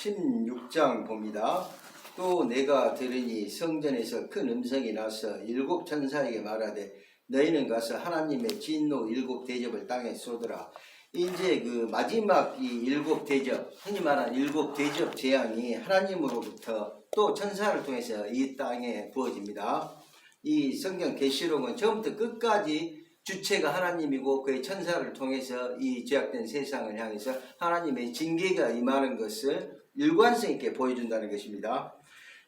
16장 봅니다. 또 내가 들으니 성전에서 큰 음성이 나서 일곱 천사에게 말하되 너희는 가서 하나님의 진노 일곱 대접을 땅에 쏟으라. 이제 그 마지막 이 일곱 대접, 흔히 말하는 일곱 대접 재앙이 하나님으로부터 또 천사를 통해서 이 땅에 부어집니다. 이 성경 계시록은 처음부터 끝까지 주체가 하나님이고 그의 천사를 통해서 이 죄악된 세상을 향해서 하나님의 징계가 임하는 것을 일관성 있게 보여준다는 것입니다.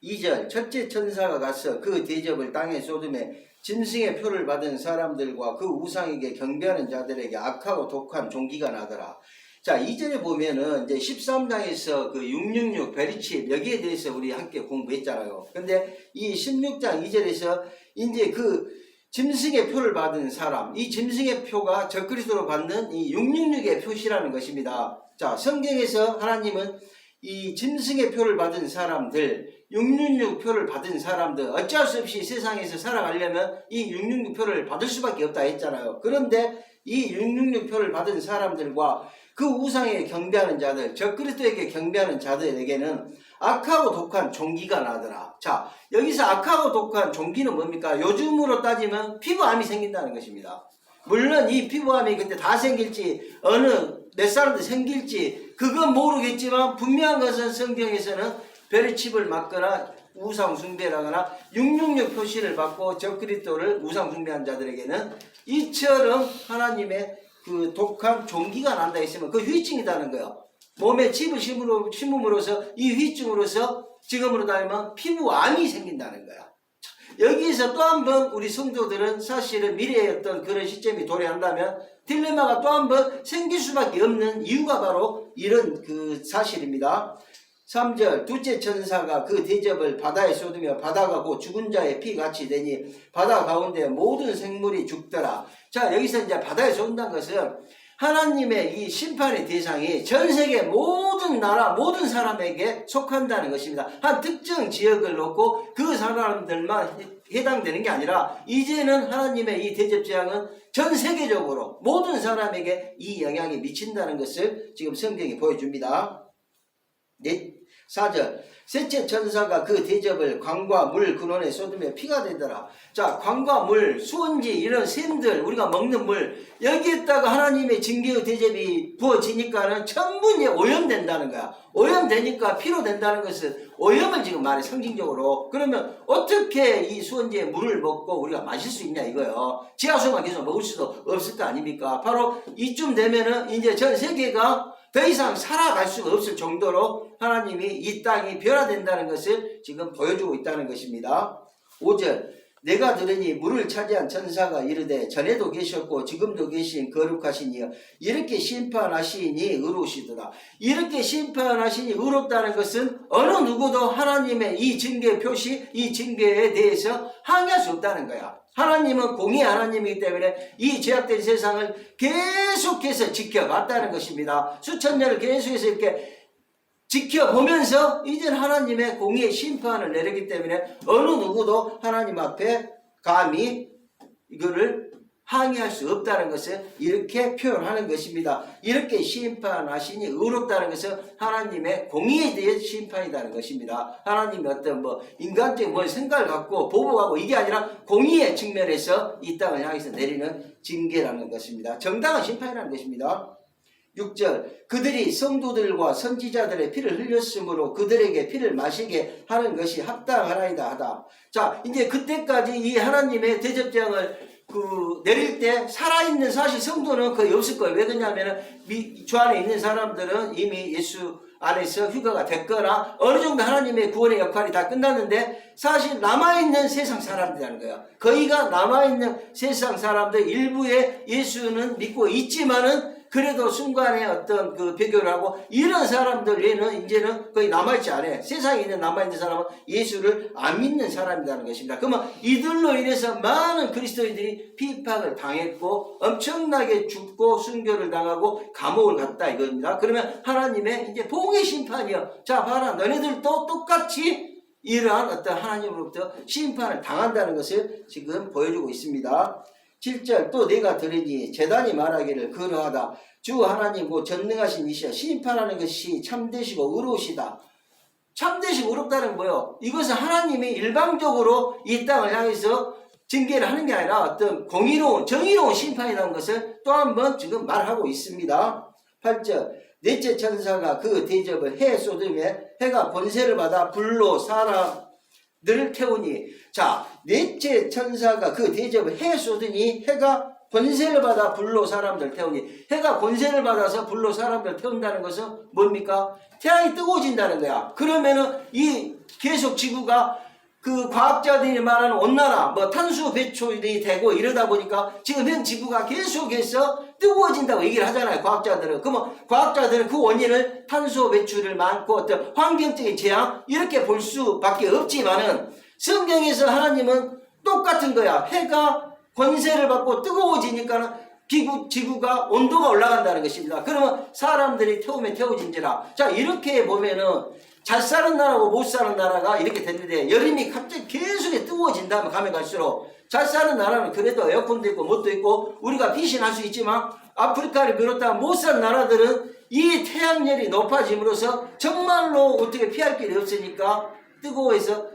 2절 첫째 천사가 가서 그 대접을 땅에 쏟음에 짐승의 표를 받은 사람들과 그 우상에게 경배하는 자들에게 악하고 독한 종기가 나더라. 자, 2절에 보면은 이제 13장에서 그 666 베리칩 여기에 대해서 우리 함께 공부했잖아요. 근데 이 16장 2절에서 이제 그 짐승의 표를 받은 사람, 이 짐승의 표가 적그리스도로 받는 이 666의 표시라는 것입니다. 자, 성경에서 하나님은 이 짐승의 표를 받은 사람들, 666 표를 받은 사람들, 어쩔 수 없이 세상에서 살아가려면 이 666 표를 받을 수밖에 없다 했잖아요. 그런데 이 666 표를 받은 사람들과 그 우상에 경배하는 자들, 적그리스도에게 경배하는 자들에게는 악하고 독한 종기가 나더라. 자, 여기서 악하고 독한 종기는 뭡니까? 요즘으로 따지면 피부암이 생긴다는 것입니다. 물론 이 피부암이 근데 다 생길지 어느 몇 사람들 생길지 그건 모르겠지만 분명한 것은 성경에서는 베리칩을 맞거나 우상 숭배를 하거나 666 표시를 받고 적그리스도를 우상 숭배한 자들에게는 이처럼 하나님의 그 독한 종기가 난다 했으면 그 후유증이라는 거예요. 몸에 칩을 심음으로써 이 후유증으로서 지금으로 따지면 피부암이 생긴다는 거야. 여기에서 또 한 번 우리 성도들은 사실은 미래의 어떤 그런 시점이 도래한다면 딜레마가 또 한 번 생길 수밖에 없는 이유가 바로 이런 그 사실입니다. 3절 둘째 천사가 그 대접을 바다에 쏟으며 바다가 곧 죽은 자의 피같이 되니 바다 가운데 모든 생물이 죽더라. 자, 여기서 이제 바다에 쏟는다는 것은 하나님의 이 심판의 대상이 전 세계 모든 나라 모든 사람에게 속한다는 것입니다. 한 특정 지역을 놓고 그 사람들만 해당되는 게 아니라 이제는 하나님의 이 대접 재앙은 전 세계적으로 모든 사람에게 이 영향이 미친다는 것을 지금 성경이 보여줍니다. 4절 셋째 천사가 그 대접을 강과 물 근원에 쏟으며 피가 되더라. 자, 강과 물, 수온지 이런 샘들 우리가 먹는 물 여기에다가 하나님의 징계의 대접이 부어지니까는 전부 이제 오염된다는 거야. 오염되니까 피로 된다는 것은 오염을 지금 말해 상징적으로. 그러면 어떻게 이 수온지에 물을 먹고 우리가 마실 수 있냐 이거요. 지하수만 계속 먹을 수도 없을 거 아닙니까? 바로 이쯤 되면은 이제 전 세계가 더 이상 살아갈 수가 없을 정도로 하나님이 이 땅이 변화된다는 것을 지금 보여주고 있다는 것입니다. 5절 내가 들으니 물을 차지한 천사가 이르되 전에도 계셨고 지금도 계신 거룩하시니 이렇게 심판하시니 의로우시더라. 이렇게 심판하시니 의롭다는 것은 어느 누구도 하나님의 이 징계 표시, 이 징계에 대해서 항의할 수 없다는 거야. 하나님은 공의의 하나님이기 때문에 이 죄악된 세상을 계속해서 지켜봤다는 것입니다. 수천 년을 계속해서 이렇게 지켜보면서 이제 하나님의 공의의 심판을 내리기 때문에 어느 누구도 하나님 앞에 감히 이거를 항의할 수 없다는 것을 이렇게 표현하는 것입니다. 이렇게 심판하시니 의롭다는 것은 하나님의 공의에 대한 심판이라는 것입니다. 하나님이 어떤 인간적인 생각을 갖고 보복하고 이게 아니라 공의의 측면에서 이 땅을 향해서 내리는 징계라는 것입니다. 정당한 심판이라는 것입니다. 6절 그들이 성도들과 선지자들의 피를 흘렸으므로 그들에게 피를 마시게 하는 것이 합당하나이다 하다. 자, 이제 그때까지 이 하나님의 대접장을 내릴 때 살아있는 사실 성도는 거의 없을 거예요. 왜 그러냐면 주 안에 있는 사람들은 이미 예수 안에서 휴가가 됐거나 어느 정도 하나님의 구원의 역할이 다 끝났는데 사실 남아있는 세상 사람들이라는 거예요. 거의가 남아있는 세상 사람들 일부의 예수는 믿고 있지만은 그래도 순간에 어떤 그 배교를 하고 이런 사람들 외에는 이제는 거의 남아있지 않아요. 세상에 있는 남아있는 사람은 예수를 안 믿는 사람이라는 것입니다. 그러면 이들로 인해서 많은 그리스도인들이 핍박을 당했고 엄청나게 죽고 순교를 당하고 감옥을 갔다 이겁니다. 그러면 하나님의 이제 보응의 심판이요. 자, 봐라. 너네들도 똑같이 이러한 어떤 하나님으로부터 심판을 당한다는 것을 지금 보여주고 있습니다. 7절 또 내가 들으니 제단이 말하기를 그러하다. 주 하나님 그 전능하신 이시여 심판하는 것이 참되시고 의로우시다. 참되시고 의롭다는 뭐예요? 이것은 하나님이 일방적으로 이 땅을 향해서 징계를 하는 게 아니라 어떤 공의로운 정의로운 심판이라는 것을 또 한 번 지금 말하고 있습니다. 8절 넷째 천사가 그 대접을 해 쏟음에 해가 권세를 받아 불로 사람들을 태우니, 자 넷째 천사가 그 대접을 해 쏟으니 해가 권세를 받아 불로 사람들 태우니, 해가 권세를 받아서 불로 사람들 태운다는 것은 뭡니까? 태양이 뜨거워진다는 거야. 그러면은 이 계속 지구가 그 과학자들이 말하는 온난화, 뭐 탄소 배출이 되고 이러다 보니까 지금 현 지구가 계속해서 뜨거워진다고 얘기를 하잖아요, 과학자들은. 그러면 과학자들은 그 원인을 탄소 배출을 많고 어떤 환경적인 재앙 이렇게 볼 수밖에 없지만은 성경에서 하나님은 똑같은 거야. 해가 권세를 받고 뜨거워지니까는 지구가 온도가 올라간다는 것입니다. 그러면 사람들이 태우면 태워진지라. 자, 이렇게 보면은 잘 사는 나라하고 못 사는 나라가 이렇게 됐는데, 여름이 갑자기 계속 뜨거워진다면 가면 갈수록, 잘 사는 나라는 그래도 에어컨도 있고 뭣도 있고 우리가 빛이 날 수 있지만 아프리카를 비롯한 못 사는 나라들은 이 태양열이 높아짐으로써 정말로 어떻게 피할 길이 없으니까 뜨거워해서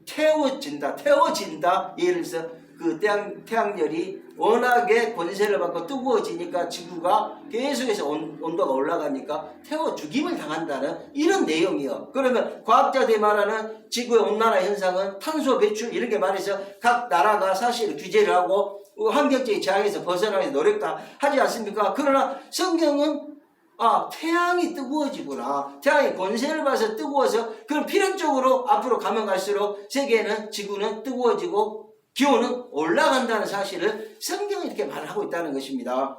태워진다. 예를 들어서 그 태양열이 워낙에 권세를 받고 뜨거워지니까 지구가 계속해서 온도가 올라가니까 태워 죽임을 당한다는 이런 내용이요. 그러면 과학자들이 말하는 지구의 온난화 현상은 탄소 배출 이렇게 말해서 각 나라가 사실 규제를 하고 환경적인 재앙에서 벗어나기 위해서 노력도 하지 않습니까? 그러나 성경은 태양이 뜨거워지구나. 태양이 권세를 받아서 뜨거워서 그럼 필연적으로 앞으로 가면 갈수록 세계는 지구는 뜨거워지고 기온은 올라간다는 사실을 성경이 이렇게 말하고 있다는 것입니다.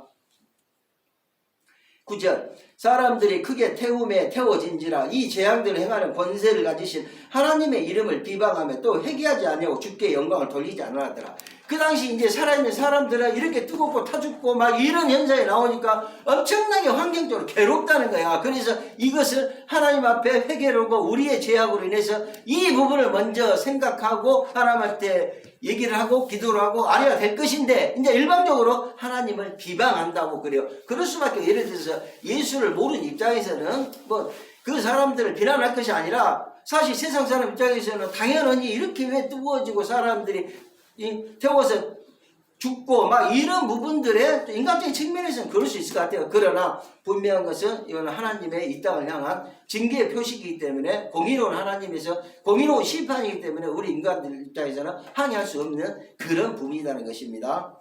9절 사람들이 크게 태움에 태워진지라 이 재앙들을 행하는 권세를 가지신 하나님의 이름을 비방하며 또 회개하지 아니하고 주께 영광을 돌리지 않았더라. 그 당시 이제 살아있는 사람들은 이렇게 뜨겁고 타죽고 막 이런 현상이 나오니까 엄청나게 환경적으로 괴롭다는 거야. 그래서 이것을 하나님 앞에 회개를 하고 우리의 죄악으로 인해서 이 부분을 먼저 생각하고 하나님한테 얘기를 하고 기도를 하고 아래야 될 것인데, 이제 일반적으로 하나님을 비방한다고 그래요. 그럴 수밖에. 예를 들어서 예수를 모르는 입장에서는 뭐 그 사람들을 비난할 것이 아니라 사실 세상 사람 입장에서는 당연히 이렇게 왜 뜨거워지고 사람들이 태워서 죽고 막 이런 부분들에 인간적인 측면에서는 그럴 수 있을 것 같아요. 그러나 분명한 것은 이건 하나님의 이 땅을 향한 징계의 표식이기 때문에, 공의로운 하나님에서 공의로운 심판이기 때문에 우리 인간들 입장에서는 항의할 수 없는 그런 부분이라는 것입니다.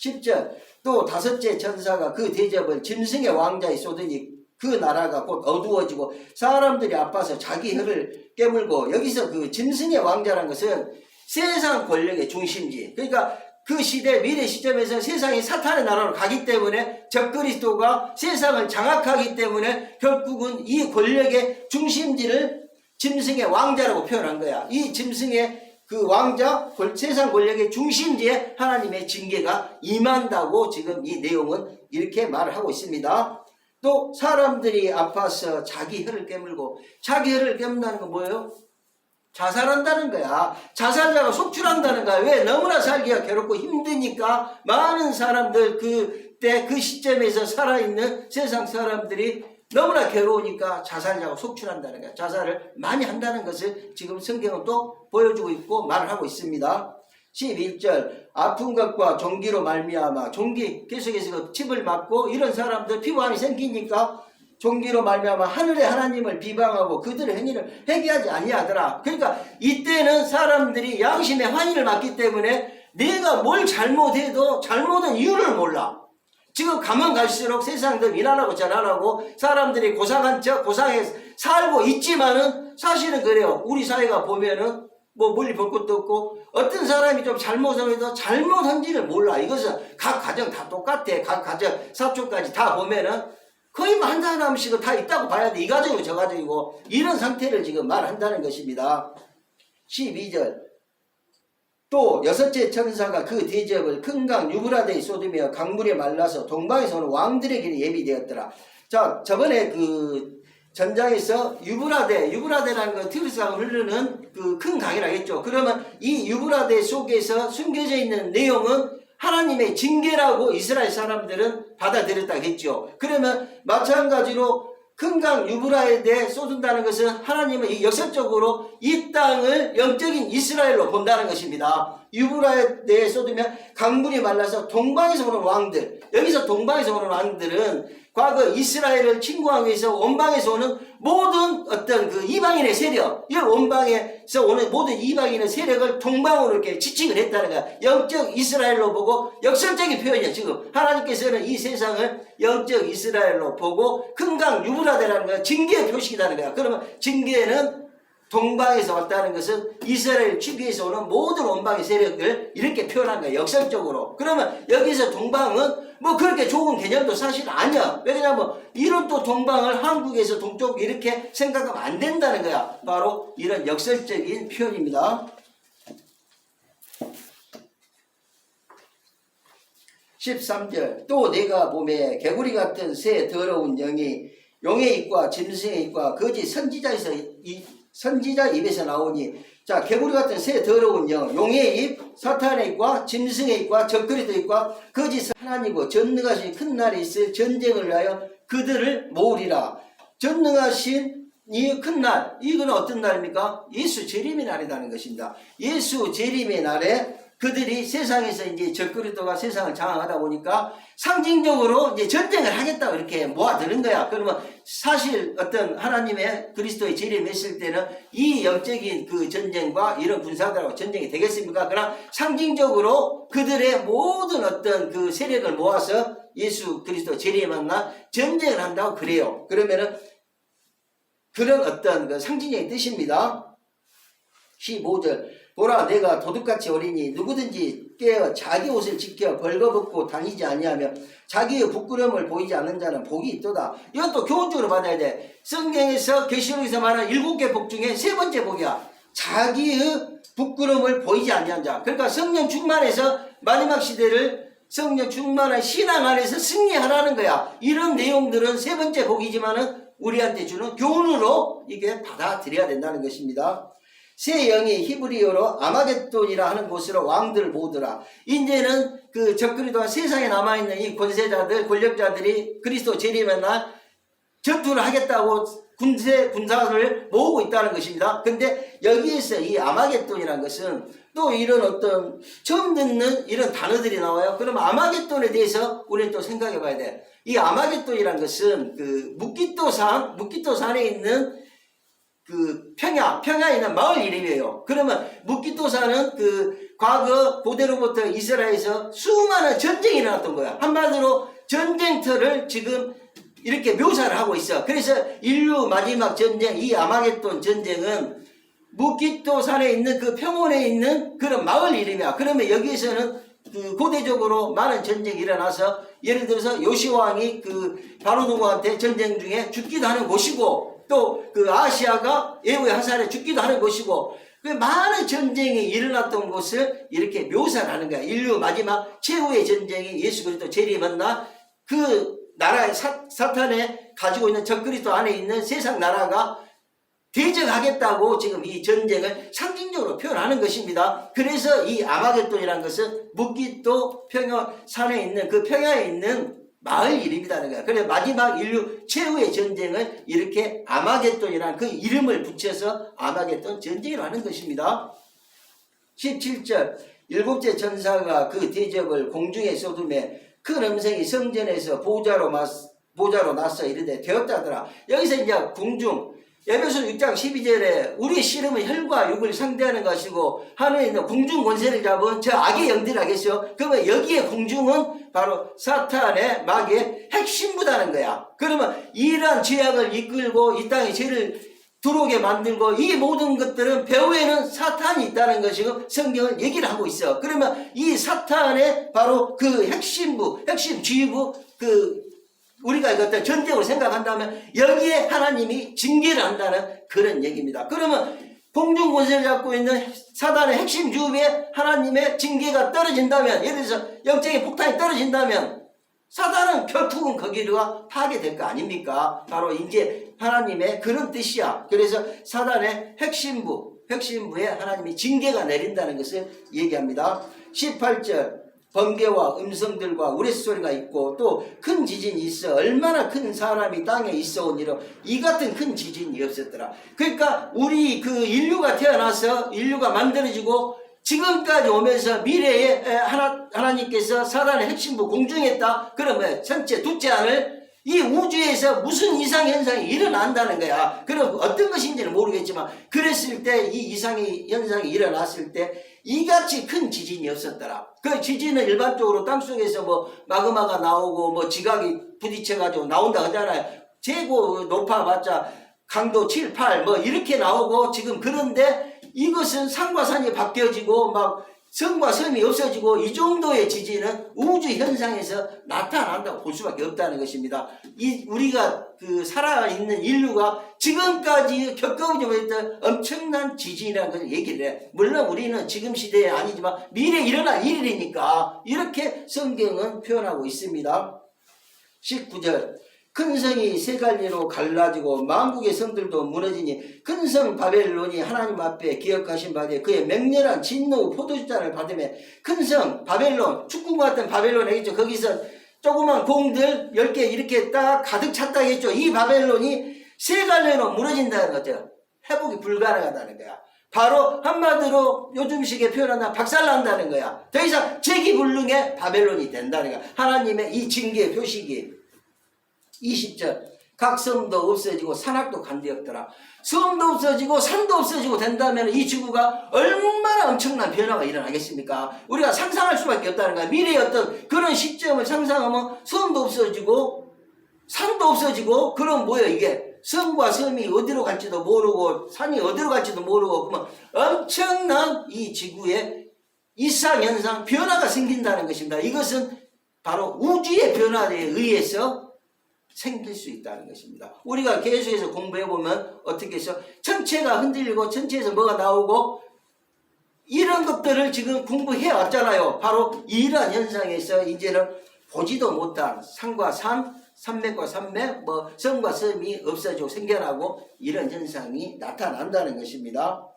10절 또 다섯째 천사가 그 대접을 짐승의 왕자에 쏟으니 그 나라가 곧 어두워지고 사람들이 아파서 자기 혀를 깨물고, 여기서 그 짐승의 왕자라는 것은 세상 권력의 중심지, 그러니까 그 시대 미래 시점에서 세상이 사탄의 나라로 가기 때문에 적그리스도가 세상을 장악하기 때문에 결국은 이 권력의 중심지를 짐승의 왕자라고 표현한 거야. 이 짐승의 그 왕자, 세상 권력의 중심지에 하나님의 징계가 임한다고 지금 이 내용은 이렇게 말을 하고 있습니다. 또 사람들이 아파서 자기 혀를 깨물고, 자기 혀를 깨문다는 건 뭐예요? 자살한다는 거야. 자살자가 속출한다는 거야. 왜? 너무나 살기가 괴롭고 힘드니까 많은 사람들 그때 그 시점에서 살아있는 세상 사람들이 너무나 괴로우니까 자살자가 속출한다는 거야. 자살을 많이 한다는 것을 지금 성경은 또 보여주고 있고 말을 하고 있습니다. 11절 아픈 것과 종기로 말미암아, 종기 계속해서 그 칩을 맞고 이런 사람들 피부암이 생기니까 종기로 말미암아 하늘의 하나님을 비방하고 그들의 행위를 회개하지 아니하더라. 그러니까 이때는 사람들이 양심의 환희를 받기 때문에 내가 뭘 잘못해도 잘못한 이유를 몰라. 지금 가면 갈수록 세상들 일하라고 잘하라고 사람들이 고상한 척 고상에 살고 있지만은 사실은 그래요. 우리 사회가 보면은 뭐 멀리 볼 것도 없고 어떤 사람이 좀 잘못을 해도 잘못한지를 몰라. 이것은 각 가정 다 똑같아. 각 가정 사촌까지 다 보면은 거의 뭐 한 사람씩은 다 있다고 봐야 돼. 이 가정이고 저 가정이고 이런 상태를 지금 말한다는 것입니다. 12절 또 여섯째 천사가 그 대접을 큰 강 유브라데에 쏟으며 강물에 말라서 동방에서 오는 왕들에게 예비되었더라. 자, 저번에 그 전장에서 유브라데라는 건 티그리스강을 흐르는 그 큰 강이라고 했죠. 그러면 이 유브라데 속에서 숨겨져 있는 내용은 하나님의 징계라고 이스라엘 사람들은 받아들였다고 했죠. 그러면 마찬가지로 큰 강 유브라에 대해 쏟은다는 것은 하나님은 역설적으로 이 땅을 영적인 이스라엘로 본다는 것입니다. 유브라에 대해 쏟으면 강물이 말라서 동방에서 오는 왕들, 여기서 동방에서 오는 왕들은 과거 이스라엘을 침공하기 위해서 원방에서 오는 모든 어떤 그 이방인의 세력, 이 원방에서 오는 모든 이방인의 세력을 동방으로 이렇게 지칭을 했다는 거야. 영적 이스라엘로 보고 역설적인 표현이야. 지금 하나님께서는 이 세상을 영적 이스라엘로 보고 큰강 유브라데라는 거야. 징계의 표식이라는 거야. 그러면 징계는 동방에서 왔다는 것은 이스라엘 주위에서 오는 모든 원방의 세력을 이렇게 표현한 거예요. 역설적으로. 그러면 여기서 동방은 뭐 그렇게 좋은 개념도 사실 아니야. 왜냐하면 이런 또 동방을 한국에서 동쪽 이렇게 생각하면 안 된다는 거야. 바로 이런 역설적인 표현입니다. 13절 또 내가 봄에 개구리 같은 새 더러운 영이 용의 입과 짐승의 입과 거짓 선지자 입에서 나오니, 자, 개구리 같은 새 더러운 영, 용의 입, 사탄의 입과 짐승의 입과 적그리스도의 입과 거짓 하나님이고 전능하신 큰 날이 있을 전쟁을 위하여 그들을 모으리라. 전능하신 이 큰 날, 이건 어떤 날입니까? 예수 재림의 날이라는 것입니다. 예수 재림의 날에 그들이 세상에서 이제 적그리스도가 세상을 장악하다 보니까 상징적으로 이제 전쟁을 하겠다고 이렇게 모아드는 거야. 그러면 사실 어떤 하나님의 그리스도의 재림했을 때는 이 영적인 그 전쟁과 이런 군사들하고 전쟁이 되겠습니까? 그러나 상징적으로 그들의 모든 어떤 그 세력을 모아서 예수 그리스도 재림한 날 전쟁을 한다고 그래요. 그러면은 그런 어떤 그 상징적인 뜻입니다. 15절 보라 내가 도둑같이 어리니 누구든지 깨어 자기 옷을 지켜 벌거벗고 다니지 아니하며 자기의 부끄러움을 보이지 않는 자는 복이 있도다. 이건 또 교훈적으로 받아야 돼. 성경에서 계시록에서 말하는 7개 복 중에 세 번째 복이야. 자기의 부끄러움을 보이지 아니한 자. 그러니까 성령 충만해서 마지막 시대를 성령 충만한 신앙 안에서 승리하라는 거야. 이런 내용들은 세 번째 복이지만은 우리한테 주는 교훈으로 이게 받아들여야 된다는 것입니다. 새 영이 히브리어로 아마겟돈이라 하는 곳으로 왕들을 모으더라. 이제는 그 적그리스도와 세상에 남아있는 이 권세자들, 권력자들이 그리스도 재림의 날 전투를 하겠다고 군사를 모으고 있다는 것입니다. 근데 여기에서 이 아마겟돈이라는 것은 또 이런 어떤 처음 듣는 이런 단어들이 나와요. 그럼 아마겟돈에 대해서 우리는 또 생각해 봐야 돼. 이 아마겟돈이라는 것은 그 묵기토산에 있는 그 평야에 있는 마을 이름이에요. 그러면 묵기토산은 그 과거 고대로부터 이스라엘에서 수많은 전쟁이 일어났던 거야. 한마디로 전쟁터를 지금 이렇게 묘사를 하고 있어. 그래서 인류 마지막 전쟁, 이 아마겟돈 전쟁은 묵기토산에 있는 그 평원에 있는 그런 마을 이름이야. 그러면 여기에서는 그 고대적으로 많은 전쟁이 일어나서 예를 들어서 요시왕이 그 바로누고한테 전쟁 중에 죽기도 하는 곳이고 또 그 아시아가 에후의 하산에 죽기도 하는 곳이고 그 많은 전쟁이 일어났던 곳을 이렇게 묘사를 하는 거야. 인류 마지막 최후의 전쟁이 예수 그리스도 재림한 날 그 나라의 사탄에 가지고 있는 적그리스도 안에 있는 세상 나라가 대적하겠다고 지금 이 전쟁을 상징적으로 표현하는 것입니다. 그래서 이 아마겟돈이라는 것은 묵기토 산에 있는 그 평야에 있는 마을 이름이라는 거야. 그래서 마지막 인류 최후의 전쟁을 이렇게 아마겟돈이라는 그 이름을 붙여서 아마겟돈 전쟁이라고 하는 것입니다. 17절 7째 천사가 그 대접을 공중에 쏟으매 큰 음성이 성전에서 보좌로 나서 이르되 되었다 하더라. 여기서 이제 궁중 에베소 6장 12절에 우리의 씨름은 혈과 육을 상대하는 것이고 하늘에 있는 궁중 권세를 잡은 저 악의 영들하겠죠. 그러면 여기에 궁중은 바로 사탄의 마귀의 핵심부다는 거야. 그러면 이러한 죄악을 이끌고 이 땅에 죄를 들어오게 만들고 이 모든 것들은 배후에는 사탄이 있다는 것이고 성경은 얘기를 하고 있어. 그러면 이 사탄의 바로 그 핵심부, 핵심 지휘부 우리가 이것들 전쟁을 생각한다면 여기에 하나님이 징계를 한다는 그런 얘기입니다. 그러면 공중 권세를 잡고 있는 사단의 핵심 주위에 하나님의 징계가 떨어진다면, 예를 들어서 영적인 폭탄이 떨어진다면 사단은 결국은 거기가 파괴될 거 아닙니까? 바로 이제 하나님의 그런 뜻이야. 그래서 사단의 핵심부에 하나님이 징계가 내린다는 것을 얘기합니다. 18절 번개와 음성들과 우레소리가 있고 또 큰 지진이 있어. 얼마나 큰 사람이 땅에 있어 온 일은 이 같은 큰 지진이 없었더라. 그러니까 우리 그 인류가 태어나서 인류가 만들어지고 지금까지 오면서 미래에 하나님께서 사단의 핵심부 공중했다. 그러면 전체 둘째 안을 이 우주에서 무슨 이상현상이 일어난다는 거야. 그럼 어떤 것인지는 모르겠지만 그랬을 때 이 이상현상이 일어났을 때 이같이 큰 지진이 없었더라. 그 지진은 일반적으로 땅속에서 뭐 마그마가 나오고 뭐 지각이 부딪혀가지고 나온다 하잖아요. 재고 높아봤자 강도 7, 8 뭐 이렇게 나오고 지금 그런데 이것은 산과 산이 바뀌어지고 막 성과 섬이 없어지고 이 정도의 지진은 우주 현상에서 나타난다고 볼 수밖에 없다는 것입니다. 우리가 그 살아있는 인류가 지금까지 겪어보지 못했던 엄청난 지진이라는 것을 얘기를 해. 물론 우리는 지금 시대에 아니지만 미래에 일어날 일이니까 이렇게 성경은 표현하고 있습니다. 19절 큰 성이 세 갈래로 갈라지고 만국의 성들도 무너지니 큰 성 바벨론이 하나님 앞에 기억하신 바되 그의 맹렬한 진노 포도주잔을 받으며 큰 성 바벨론 축구과 같은 바벨론 알겠죠? 거기서 조그만 공들 10개 이렇게 딱 가득 찼다 했죠. 이 바벨론이 세 갈래로 무너진다는 거죠. 회복이 불가능하다는 거야. 바로 한마디로 요즘식에 표현한다면 박살난다는 거야. 더 이상 재기불능의 바벨론이 된다는 거야. 하나님의 이 징계 표식이 20절 각 섬도 없어지고 산악도 간되었더라. 섬도 없어지고 산도 없어지고 된다면 이 지구가 얼마나 엄청난 변화가 일어나겠습니까? 우리가 상상할 수밖에 없다는 거야. 미래의 어떤 그런 시점을 상상하면 섬도 없어지고 산도 없어지고 그럼 뭐예요 이게? 섬과 섬이 어디로 갈지도 모르고 산이 어디로 갈지도 모르고 그러면 엄청난 이 지구에 이상현상 변화가 생긴다는 것입니다. 이것은 바로 우주의 변화에 의해서 생길 수 있다는 것입니다. 우리가 계속해서 공부해보면 어떻게 해서 전체가 흔들리고 전체에서 뭐가 나오고 이런 것들을 지금 공부해 왔잖아요. 바로 이러한 현상에서 이제는 보지도 못한 산과 산, 산맥과 산맥, 뭐 섬과 섬이 없어지고 생겨나고 이런 현상이 나타난다는 것입니다.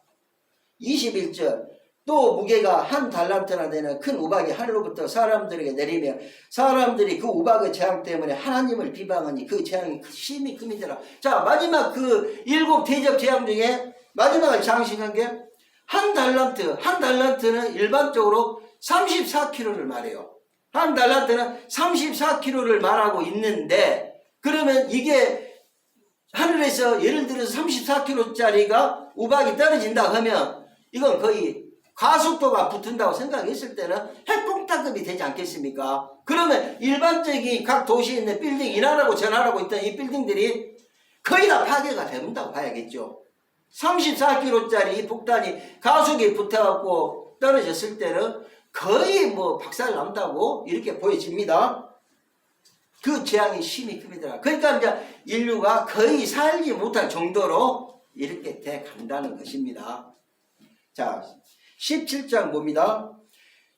21절 또 무게가 한 달란트나 되는 큰 우박이 하늘로부터 사람들에게 내리며 사람들이 그 우박의 재앙 때문에 하나님을 비방하니 그 재앙이 심히 큼이더라. 자 마지막 그 7 대접 재앙 중에 마지막을 장식한 게 한 달란트. 한 달란트는 일반적으로 34kg를 말해요. 한 달란트는 34kg를 말하고 있는데 그러면 이게 하늘에서 예를 들어서 34kg짜리가 우박이 떨어진다 하면 이건 거의 가속도가 붙은다고 생각했을 때는 핵폭탄급이 되지 않겠습니까? 그러면 일반적인 각 도시에 있는 빌딩, 이 나라고 저 나라고 있던 이 빌딩들이 거의 다 파괴가 된다고 봐야겠죠. 34kg짜리 폭탄이 가속에 붙어갖고 떨어졌을 때는 거의 뭐 박살 난다고 이렇게 보여집니다. 그 재앙이 심히 큽니다. 그러니까 이제 인류가 거의 살지 못할 정도로 이렇게 돼 간다는 것입니다. 자, 17장 봅니다.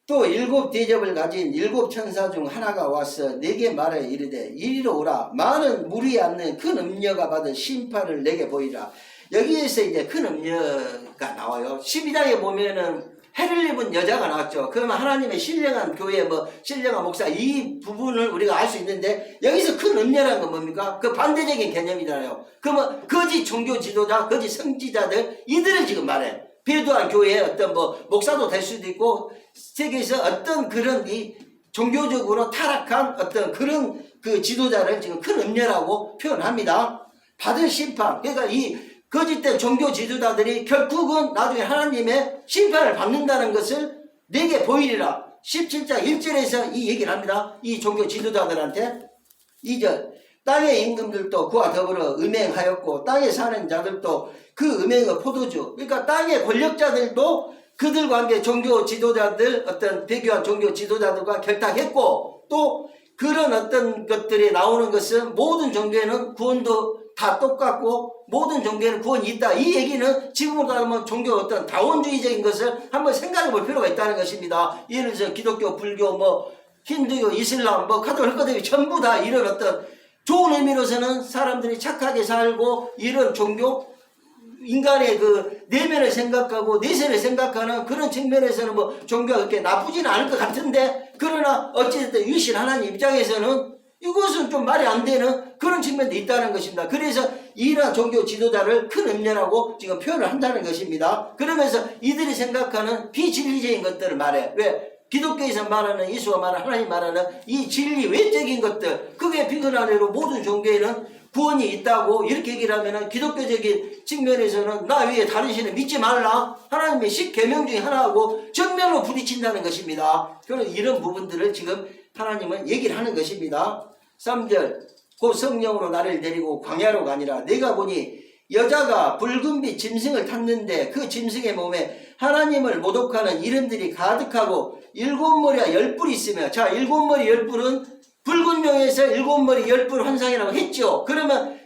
또 7 대접을 가진 7 천사 중 하나가 와서 내게 말하여 이르되 이리로 오라. 많은 물이 앉는 큰 음녀가 받은 심판을 내게 보이라. 여기에서 이제 큰 음녀가 나와요. 12장에 보면은 해를 입은 여자가 나왔죠. 그러면 하나님의 신령한 교회, 뭐 신령한 목사 이 부분을 우리가 알 수 있는데 여기서 큰 음녀라는 건 뭡니까? 그 반대적인 개념이잖아요. 그러면 거짓 종교 지도자, 거짓 성지자들 이들을 지금 말해. 배도한 교회의 어떤 뭐 목사도 될 수도 있고 세계에서 어떤 그런 이 종교적으로 타락한 어떤 그런 그 지도자를 지금 큰 음녀라고 표현합니다. 받을 심판. 그러니까 이 거짓된 종교 지도자들이 결국은 나중에 하나님의 심판을 받는다는 것을 내게 보이리라. 17장 1절에서 이 얘기를 합니다. 이 종교 지도자들한테 2절 땅의 임금들도 그와 더불어 음행하였고 땅에 사는 자들도 그 음행의 포도주, 그러니까 땅의 권력자들도 그들과 함께 종교 지도자들, 어떤 배교한 종교 지도자들과 결탁했고 또 그런 어떤 것들이 나오는 것은 모든 종교에는 구원도 다 똑같고 모든 종교에는 구원이 있다. 이 얘기는 지금으로 하면 종교 어떤 다원주의적인 것을 한번 생각해 볼 필요가 있다는 것입니다. 예를 들어서 기독교, 불교, 뭐 힌두교, 이슬람, 뭐 카톨릭 것들이 전부 다 이런 어떤 좋은 의미로서는 사람들이 착하게 살고 이런 종교 인간의 그 내면을 생각하고 내세를 생각하는 그런 측면에서는 뭐 종교가 그렇게 나쁘지는 않을 것 같은데, 그러나 어찌됐든 유신 하나님 입장에서는 이것은 좀 말이 안 되는 그런 측면도 있다는 것입니다. 그래서 이러한 종교 지도자를 큰 음녀라고 지금 표현을 한다는 것입니다. 그러면서 이들이 생각하는 비진리적인 것들을 말해. 왜? 기독교에서 말하는, 예수가 말하는, 하나님 말하는 이 진리 외적인 것들, 그게 비근하대로 모든 종교에는 구원이 있다고 이렇게 얘기를 하면은, 기독교적인 측면에서는 나 외에 다른 신을 믿지 말라, 하나님의 10계명 중에 하나하고 정면으로 부딪힌다는 것입니다. 그런 이런 부분들을 지금 하나님은 얘기를 하는 것입니다. 3절, 곧 성령으로 나를 데리고 광야로 가니라. 내가 보니 여자가 붉은 빛 짐승을 탔는데 그 짐승의 몸에 하나님을 모독하는 이름들이 가득하고 7머리와 10뿔이 있으며, 자, 7머리 10뿔은 붉은 용에서 7머리 10뿔 환상이라고 했죠. 그러면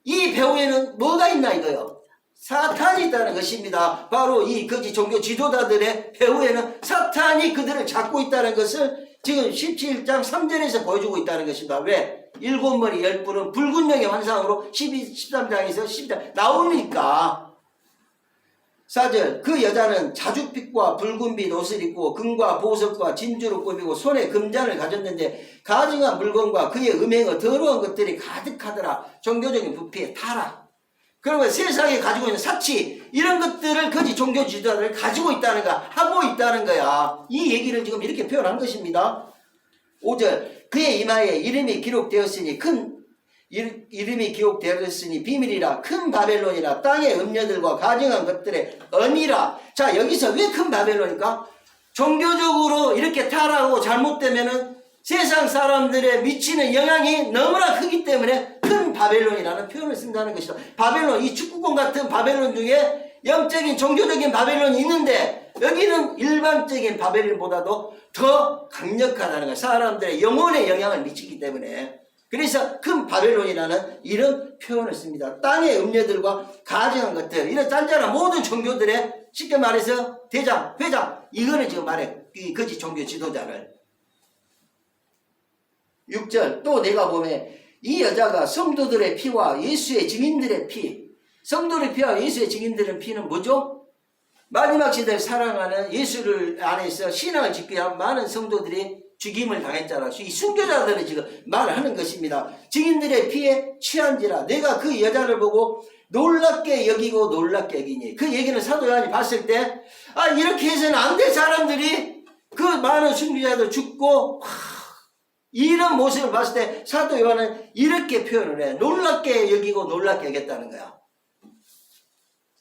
이 배후에는 뭐가 있나 이거요? 사탄이 있다는 것입니다. 바로 이 거짓 종교 지도자들의 배후에는 사탄이 그들을 잡고 있다는 것을 지금 17장 3절에서 보여주고 있다는 것입니다. 왜? 7머리 10뿔은 붉은 용의 환상으로 13장에서 10장 나오니까. 4절, 그 여자는 자주빛과 붉은빛 옷을 입고 금과 보석과 진주로 꾸미고 손에 금잔을 가졌는데 가증한 물건과 그의 음행의 더러운 것들이 가득하더라. 종교적인 부피에 타라. 그러면 세상에 가지고 있는 사치, 이런 것들을 거짓 종교 지도자를 가지고 있다는 거야. 하고 있다는 거야. 이 얘기를 지금 이렇게 표현한 것입니다. 5절, 그의 이마에 이름이 기록되었으니 이름이 기록되었으니 비밀이라, 큰 바벨론이라, 땅의 음녀들과 가증한 것들의 언이라. 자, 여기서 왜 큰 바벨론일까? 종교적으로 이렇게 타락하고 잘못되면은 세상 사람들의 미치는 영향이 너무나 크기 때문에 큰 바벨론이라는 표현을 쓴다는 것이다. 바벨론, 이 축구공 같은 바벨론 중에 영적인 종교적인 바벨론이 있는데, 여기는 일반적인 바벨론보다도 더 강력하다는 거야. 사람들의 영혼에 영향을 미치기 때문에. 그래서 큰 바벨론이라는 이런 표현을 씁니다. 땅의 음녀들과 가증한 것들, 이런 짠짠한 모든 종교들의, 쉽게 말해서 대장, 회장, 이거는 지금 말해. 이 거짓 종교 지도자를. 6절, 또 내가 보면 이 여자가 성도들의 피와 예수의 증인들의 피, 성도의 피와 예수의 증인들의 피는 뭐죠? 마지막 시대를 사랑하는 예수를 안에서 신앙을 짓기 위한 많은 성도들이 죽임을 당했잖아. 이 순교자들은 지금 말을 하는 것입니다. 증인들의 피에 취한지라. 내가 그 여자를 보고 놀랍게 여기고 놀랍게 여기니. 그 얘기는 사도 요한이 봤을 때, 아, 이렇게 해서는 안 돼. 사람들이 그 많은 순교자들 죽고 이런 모습을 봤을 때 사도 요한은 이렇게 표현을 해. 놀랍게 여기고 놀랍게 여겼다는 거야.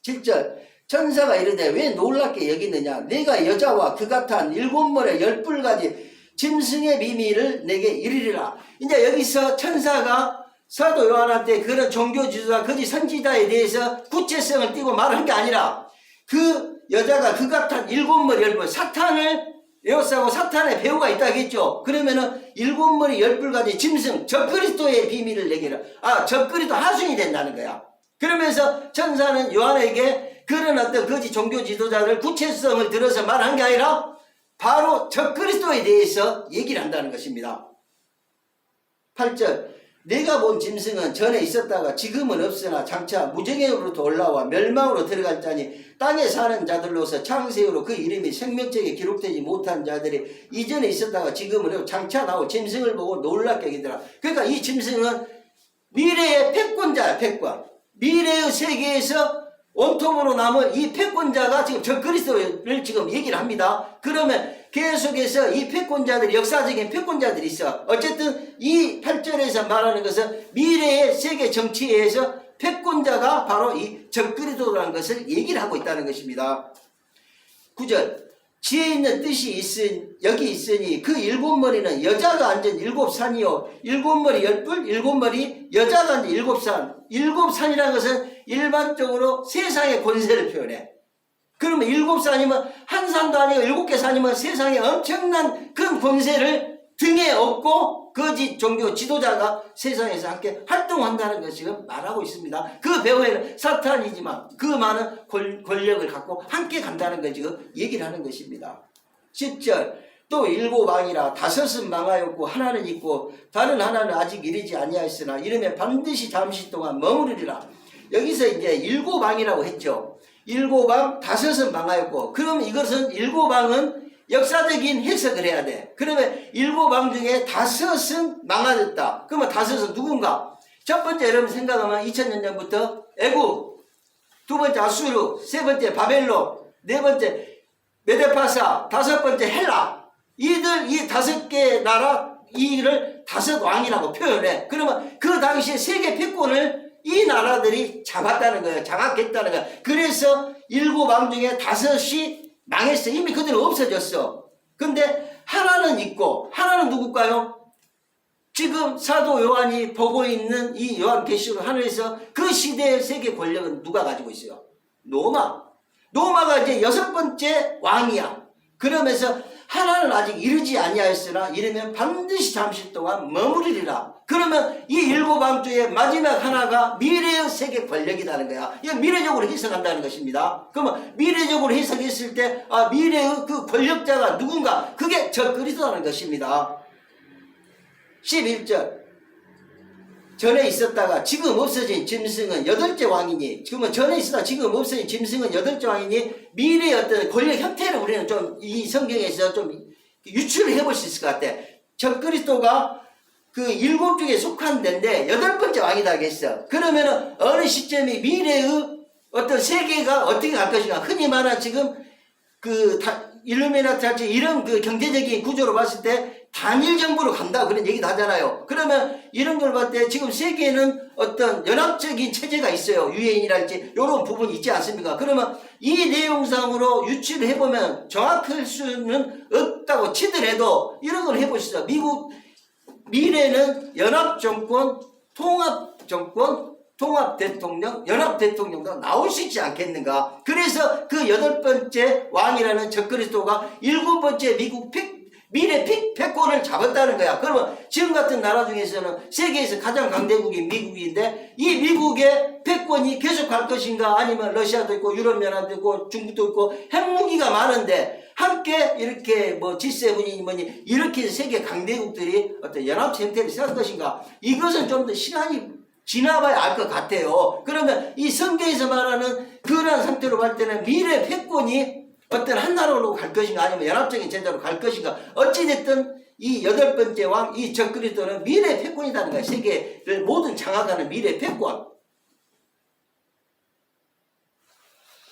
7절, 천사가 이르되 왜 놀랍게 여기느냐? 내가 여자와 그 같은 7머리 10뿔까지 짐승의 비밀을 내게 이르리라. 이제 여기서 천사가 사도 요한한테 그런 종교 지도자, 거짓 선지자에 대해서 구체성을 띠고 말한 게 아니라, 그 여자가 그 같은 7머리 10뿔, 사탄을 에워싸고 사탄의 배후가 있다겠죠. 그러면은 7머리 10뿔까지 짐승, 적그리스도의 비밀을 내기라. 아, 적그리스도 하순이 된다는 거야. 그러면서 천사는 요한에게 그런 어떤 거짓 종교 지도자를 구체성을 들어서 말한 게 아니라 바로 적그리스도에 대해서 얘기를 한다는 것입니다. 8절, 내가 본 짐승은 전에 있었다가 지금은 없으나 장차 무정행으로부터 올라와 멸망으로 들어갈 자니 땅에 사는 자들로서 창세후로 그 이름이 생명책에 기록되지 못한 자들이 이전에 있었다가 지금은 장차 나올 짐승을 보고 놀랍게 여기더라. 그러니까 이 짐승은 미래의 패권자야. 패권. 미래의 세계에서 온통으로 남은 이 패권자가 지금 적그리스도를 지금 얘기를 합니다. 그러면 계속해서 이 패권자들이, 역사적인 패권자들이 있어. 어쨌든 이 8절에서 말하는 것은 미래의 세계 정치에서 패권자가 바로 이 적그리스도라는 것을 얘기를 하고 있다는 것입니다. 9절, 지혜 있는 뜻이 여기 있으니 그 7머리는 여자가 앉은 7산이요 7머리 10뿔 7머리 여자가 앉은 7산. 7산이라는 것은 일반적으로 세상의 권세를 표현해. 그러면 7산이면 한 산도 아니고 7개 산이면 세상에 엄청난 큰 권세를 등에 업고 거짓 종교 지도자가 세상에서 함께 활동한다는 것을 지금 말하고 있습니다. 그 배후에는 사탄이지만 그 많은 권력을 갖고 함께 간다는 걸 지금 얘기를 하는 것입니다. 10절, 또 7왕이라 5은 망하였고 하나는 있고 다른 하나는 아직 이르지 아니하였으나 이르면 반드시 잠시 동안 머무르리라. 여기서 이제 일곱 왕이라고 했죠. 일곱 왕, 다섯은 망하였고, 그럼 이것은 일곱 왕은 역사적인 해석을 해야 돼. 그러면 일곱 왕 중에 다섯은 망하였다. 그러면 다섯은 누군가? 첫 번째 여러분 생각하면 2000년 전부터 애굽, 두 번째 아수르, 세 번째 바벨론, 네 번째 메데파사, 다섯 번째 헬라. 이 다섯 개 나라, 이를 다섯 왕이라고 표현해. 그러면 그 당시에 세계 패권을 이 나라들이 잡았다는 거예요. 장악했다는 거예요. 그래서 일곱 왕 중에 다섯이 망했어. 이미 그들은 없어졌어. 근데 하나는 있고, 하나는 누굴까요? 지금 사도 요한이 보고 있는 이 요한계시록 하늘에서 그 시대의 세계 권력은 누가 가지고 있어요? 로마. 로마가 이제 여섯 번째 왕이야. 그러면서 하나는 아직 이르지 아니하였으나 이르면 반드시 잠시 동안 머무르리라. 그러면 이 일곱 왕 중에 마지막 하나가 미래의 세계 권력이라는 거야. 이거 미래적으로 해석한다는 것입니다. 그러면 미래적으로 해석했을 때 미래의 그 권력자가 누군가? 그게 적그리스도라는 것입니다. 11절 전에 있었다가 지금 없어진 짐승은 여덟째 왕이니, 그러면 전에 있었다가 지금 없어진 짐승은 여덟째 왕이니, 미래의 어떤 권력 형태를 우리는 좀 이 성경에서 좀 유추를 해볼 수 있을 것 같아. 적그리스도가 그 일곱 중에 속한 데인데 여덟 번째 왕이다 했어. 그러면은 어느 시점이 미래의 어떤 세계가 어떻게 갈 것인가? 흔히 말하는 지금 일루미나티 할지 이런 그 경제적인 구조로 봤을 때 단일 정부로 간다 그런 얘기도 하잖아요. 그러면 이런 걸 봤을 때 지금 세계에는 어떤 연합적인 체제가 있어요. 유엔이랄지 이런 부분이 있지 않습니까? 그러면 이 내용상으로 유추를 해보면 정확할 수는 없다고 치더라도 이런 걸 해보시죠. 미국 미래는 연합정권, 통합정권, 통합대통령, 연합대통령도 나올 수 있지 않겠는가. 그래서 그 여덟 번째 왕이라는 적그리스도가 일곱 번째 미국 미래 패권을 잡았다는 거야. 그러면 지금 같은 나라 중에서는 세계에서 가장 강대국인 미국인데 이 미국의 패권이 계속 갈 것인가, 아니면 러시아도 있고 유럽연합도 있고 중국도 있고 핵무기가 많은데 함께 이렇게 뭐 G7이니 뭐니 이렇게 세계 강대국들이 어떤 연합 형태를 세울 것인가, 이것은 좀 더 시간이 지나봐야 알 것 같아요. 그러면 이 성경에서 말하는 그러한 상태로 볼 때는 미래 패권이 어떤 한 나라로 갈 것인가, 아니면 연합적인 제도로 갈 것인가, 어찌됐든 이 여덟 번째 왕, 이 적그리스도는 미래 패권이라는 거야. 세계를 모든 장악하는 미래 패권.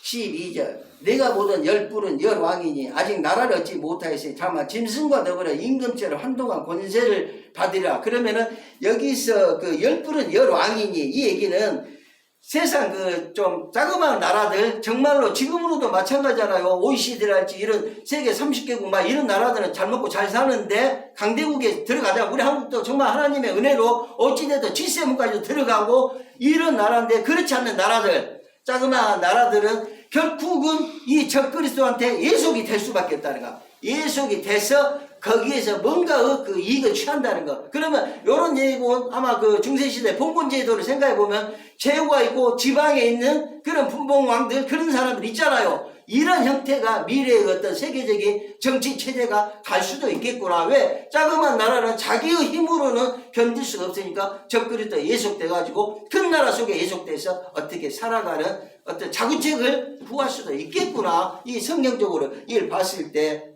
12절 내가 보던 열뿔은 열왕이니 아직 나라를 얻지 못하였으니 다만 짐승과 더불어 임금처럼 한동안 권세를 받으리라. 그러면은 여기서 그 열뿔은 열왕이니 이 얘기는 세상 그 좀 자그마한 나라들, 정말로 지금으로도 마찬가지잖아요. OECD랄지 이런 세계 30개국 막 이런 나라들은 잘 먹고 잘 사는데 강대국에 들어가자. 우리 한국도 정말 하나님의 은혜로 어찌됐든 G7까지도 들어가고 이런 나라인데, 그렇지 않는 나라들, 자그마한 나라들은 결국은 이 적그리스도한테 예속이 될 수밖에 없다는 거. 예속이 돼서 거기에서 뭔가 그 이익을 취한다는 거. 그러면 이런 얘기고 아마 그 중세시대 봉건제도를 생각해보면 제후가 있고 지방에 있는 그런 분봉왕들, 그런 사람들 있잖아요. 이런 형태가 미래의 어떤 세계적인 정치 체제가 갈 수도 있겠구나. 왜? 자그마한 나라는 자기의 힘으로는 견딜 수가 없으니까 적그리스도에 예속돼가지고 큰 나라 속에 예속돼서 어떻게 살아가는 어떤 자구책을 구할 수도 있겠구나. 이 성경적으로 이걸 봤을 때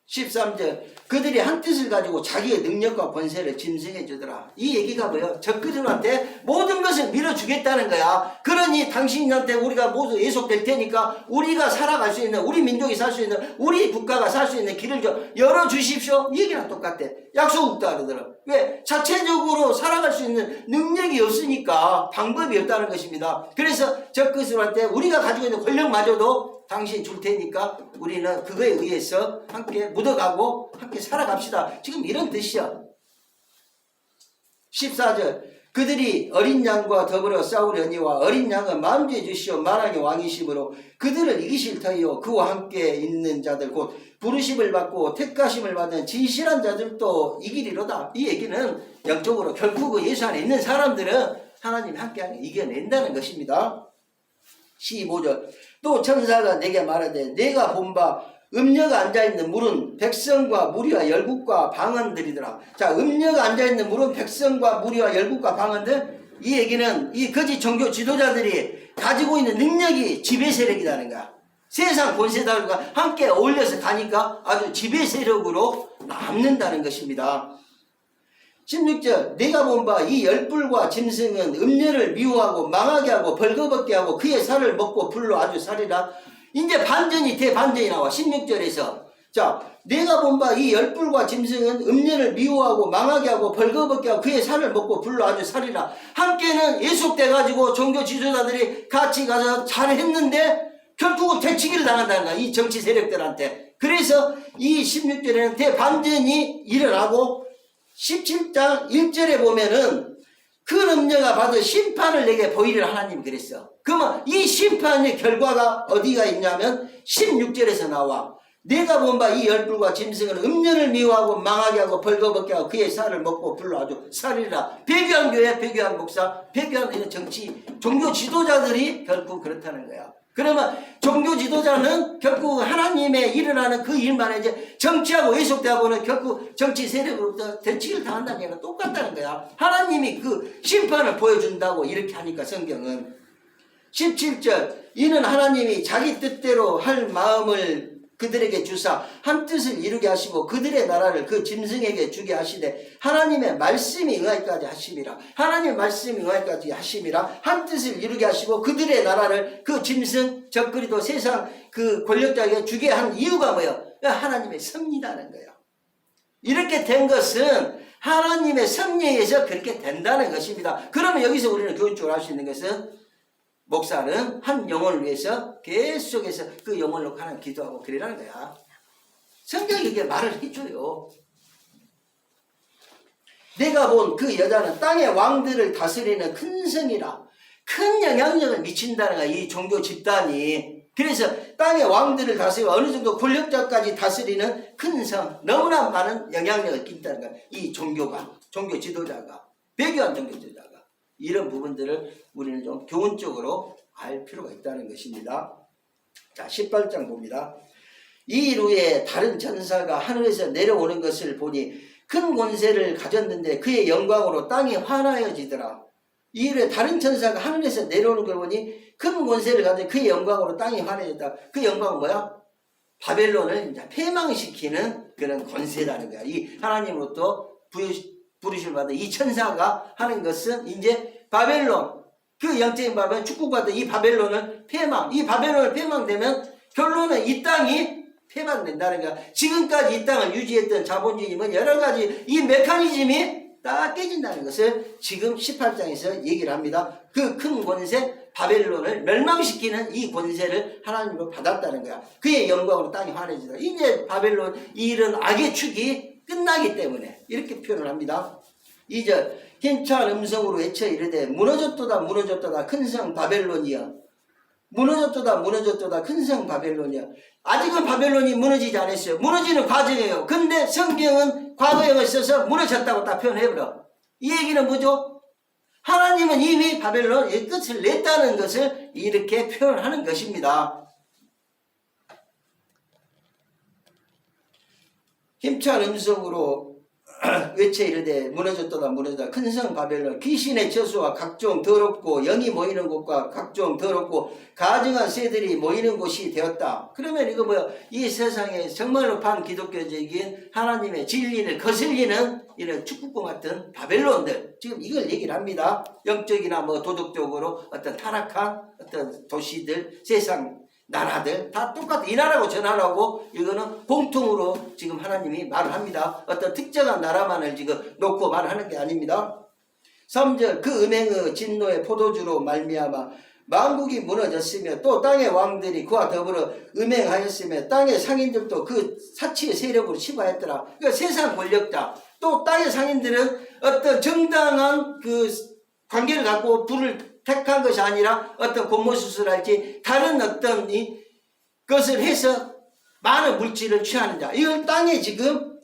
13절 그들이 한 뜻을 가지고 자기의 능력과 권세를 짐승해 주더라. 이 얘기가 뭐예요? 적그리스도한테 모든 것을 밀어주겠다는 거야. 그러니 당신한테 우리가 모두 예속될 테니까 우리가 살아갈 수 있는, 우리 민족이 살 수 있는, 우리 국가가 살 수 있는 길을 좀 열어주십시오. 이 얘기랑 똑같아. 약속도 하더라. 왜? 자체적으로 살아갈 수 있는 능력이 없으니까 방법이 없다는 것입니다. 그래서 적그리스도한테 우리가 가지고 있는 권력마저도 당신 줄 테니까 우리는 그거에 의해서 함께 묻어가고 함께 살아갑시다. 지금 이런 뜻이야. 14절 그들이 어린 양과 더불어 싸우려니와 어린 양은 만주해 주시오 만왕의 왕이심으로 그들을 이기실 터이요 그와 함께 있는 자들 곧 부르심을 받고 택하심을 받는 진실한 자들도 이기리로다. 이 얘기는 영적으로 결국 예수 안에 있는 사람들은 하나님이 함께 이겨낸다는 것입니다. 15절 또 천사가 내게 말하되 내가 본 바 음녀가 앉아있는 물은 백성과 무리와 열국과 방언들이더라. 자, 음녀가 앉아있는 물은 백성과 무리와 열국과 방언들, 이 얘기는 이 거짓 종교 지도자들이 가지고 있는 능력이 지배 세력이라는 거야. 세상 권세자들과 함께 어울려서 가니까 아주 지배 세력으로 남는다는 것입니다. 16절 내가 본 바 이 열불과 짐승은 음녀를 미워하고 망하게 하고 벌거벗게 하고 그의 살을 먹고 불로 아주 살이라. 이제 반전이 대반전이 나와. 16절에서 자 내가 본 바 이 열불과 짐승은 음녀를 미워하고 망하게 하고 벌거벗게 하고 그의 살을 먹고 불로 아주 살이라. 함께는 예속돼 가지고 종교 지도자들이 같이 가서 잘했는데 결국은 되치기를 당한다는 거야. 이 정치 세력들한테. 그래서 이 16절에는 대반전이 일어나고 17장 1절에 보면은 그 음녀가 받은 심판을 내게 보이리라 하나님이 그랬어. 그러면 이 심판의 결과가 어디가 있냐면 16절에서 나와. 내가 본 바 이 열불과 짐승은 음녀를 미워하고 망하게 하고 벌거벗게 하고 그의 살을 먹고 불로 아주 살이라. 배교한 교회, 배교한 목사, 배교한 정치, 종교 지도자들이 결국 그렇다는 거야. 그러면 종교 지도자는 결국 하나님의 일어나는 그 일만에 이제 정치하고 왜속되고는 결국 정치 세력으로부터 대치를 당한다는 게 똑같다는 거야. 하나님이 그 심판을 보여준다고 이렇게 하니까 성경은 17절 이는 하나님이 자기 뜻대로 할 마음을 그들에게 주사 한 뜻을 이루게 하시고 그들의 나라를 그 짐승에게 주게 하시되 하나님의 말씀이 응하기까지 하심이라. 하나님의 말씀이 응하기까지 하심이라. 한 뜻을 이루게 하시고 그들의 나라를 그 짐승 적그리도 세상 그 권력자에게 주게 한 이유가 뭐예요? 하나님의 섭리라는 거예요. 이렇게 된 것은 하나님의 섭리에 의해서 그렇게 된다는 것입니다. 그러면 여기서 우리는 교훈적으로 할 수 있는 것은 목사는 한 영혼을 위해서 계속해서 그 영혼을 놓고 하나님 기도하고 그러라는 거야. 성경이 이게 말을 해줘요. 내가 본 그 여자는 땅의 왕들을 다스리는 큰 성이라. 큰 영향력을 미친다는 거야. 이 종교 집단이. 그래서 땅의 왕들을 다스리고 어느 정도 권력자까지 다스리는 큰 성. 너무나 많은 영향력을 끼친다는 거야. 이 종교가. 종교 지도자가. 배교한 종교 지도자가. 이런 부분들을 우리는 좀 교훈적으로 알 필요가 있다는 것입니다. 자, 18장 봅니다. 이 일 후에 다른 천사가 하늘에서 내려오는 것을 보니 큰 권세를 가졌는데 그의 영광으로 땅이 환하여지더라. 이 일 후에 다른 천사가 하늘에서 내려오는 걸 보니 큰 권세를 가진 그의 영광으로 땅이 환해졌다. 그 영광은 뭐야? 바벨론을 이제 패망시키는 그런 권세라는 거야. 이 하나님으로부터 부르심을 받은 이 천사가 하는 것은 이제 바벨론, 그 영적인 바벨론, 축복받은 이 바벨론을 이 바벨론을 패망되면 결론은 이 땅이 패망된다는 거야. 지금까지 이 땅을 유지했던 자본주의는 여러 가지 이 메커니즘이 다 깨진다는 것을 지금 18장에서 얘기를 합니다. 그 큰 권세, 바벨론을 멸망시키는 이 권세를 하나님으로 받았다는 거야. 그의 영광으로 땅이 환해지다. 이제 바벨론 이 일은 악의 축이 끝나기 때문에 이렇게 표현을 합니다. 2절 힘찬 음성으로 외쳐 이르되 무너졌도다 무너졌도다 큰 성 바벨론이여. 무너졌도다 무너졌도다 큰 성 바벨론이여. 아직은 바벨론이 무너지지 않았어요. 무너지는 과정이에요. 근데 성경은 과거형을 써서 무너졌다고 딱 표현해버려. 이 얘기는 뭐죠? 하나님은 이미 바벨론의 끝을 냈다는 것을 이렇게 표현하는 것입니다. 힘찬 음성으로 외쳐 이르되 무너졌도다 무너졌다 큰 성 바벨론 귀신의 저수와 각종 더럽고 영이 모이는 곳과 각종 더럽고 가증한 새들이 모이는 곳이 되었다. 그러면 이거 뭐야? 이 세상에 정말로 반기독교적인 하나님의 진리를 거슬리는 이런 축구공 같은 바벨론들, 지금 이걸 얘기를 합니다. 영적이나 뭐 도덕적으로 어떤 타락한 어떤 도시들, 세상 나라들 다 똑같아. 이 나라고 저 나라고 이거는 공통으로 지금 하나님이 말을 합니다. 어떤 특정한 나라만을 지금 놓고 말하는 게 아닙니다. 3절 그 음행의 진노의 포도주로 말미암아 만국이 무너졌으며 또 땅의 왕들이 그와 더불어 음행하였으며 땅의 상인들도 그 사치의 세력으로 치부하였더라. 그러니까 세상 권력자 또 땅의 상인들은 어떤 정당한 그 관계를 갖고 불을 택한 것이 아니라 어떤 공모수술할지 다른 어떤 것을 해서 많은 물질을 취하는 자, 이걸 땅에 지금